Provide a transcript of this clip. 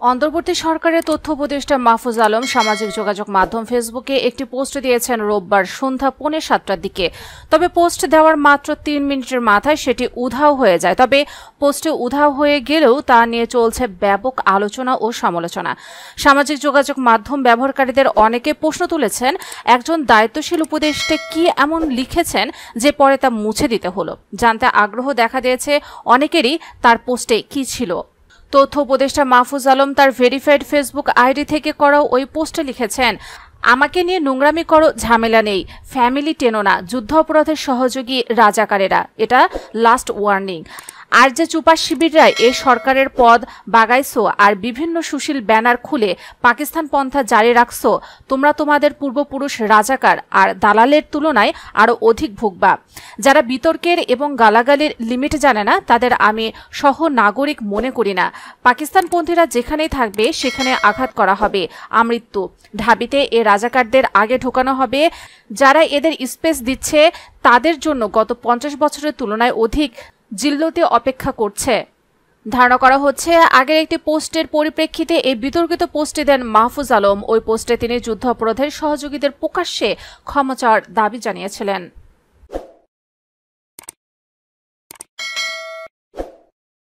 অন্তর্বর্তী সরকারের তথ্য উপদেষ্টা মাহফুজ আলম সামাজিক যোগাযোগ মাধ্যম ফেসবুকে একটি পোস্ট দিয়েছেন রোববার সন্ধ্যা 6:45টার দিকে। তবে পোস্ট দেওয়ার মাত্র 3 মিনিটের মাথায় সেটি উধাও হয়ে যায়। তবে পোস্টে উধাও হয়ে গেলেও তা নিয়ে চলছে ব্যাপক আলোচনা ও সমালোচনা। সামাজিক যোগাযোগ মাধ্যম ব্যবহারকারীদের অনেকে প্রশ্ন তুলেছেন, একজন দায়িত্বশীল উপদেষ্টা কি এমন লিখেছেন যে পরে তা মুছে দিতে হলো। জানতে আগ্রহ দেখা দিয়েছে অনেকেরই তার পোস্টে কি ছিল। তথ্য উপদেষ্টা মাহফুজ আলম তার ভেরিফাইড ফেসবুক আইডি থেকে করা ওই পোস্টে লিখেছেন, আমাকে নিয়ে নোংরামি করো, ঝামেলা নেই, ফ্যামিলি টেনো না, যুদ্ধ অপরাধের সহযোগী রাজাকারেরা, এটা লাস্ট ওয়ার্নিং। আর যে চুপা শিবিররা এ সরকারের পদ বাগাইছো আর বিভিন্ন সুশীল ব্যানার খুলে পাকিস্তান পন্থা জারি রাখছো, তোমরা তোমাদের পূর্বপুরুষ রাজাকার আর দালালের তুলনায় আরও অধিক ভুগবা। যারা বিতর্কের এবং গালাগালির লিমিট জানে না তাদের আমি সহ নাগরিক মনে করি না। পাকিস্তানপন্থীরা যেখানেই থাকবে সেখানে আঘাত করা হবে, আমৃত্যু। ঢাবিতে এ রাজাকারদের আগে ঢোকানো হবে। যারা এদের স্পেস দিচ্ছে তাদের জন্য গত 50 বছরের তুলনায় অধিক জিল্লতি অপেক্ষা করছে। ধারণা করা হচ্ছে আগের একটি পোস্টের পরিপ্রেক্ষিতে এই বিতর্কিত পোস্টে দেন মাহফুজ আলম। ওই পোস্টে তিনি যুদ্ধাপরাধের সহযোগীদের প্রকাশ্যে ক্ষমা চাওয়ার দাবি জানিয়েছিলেন।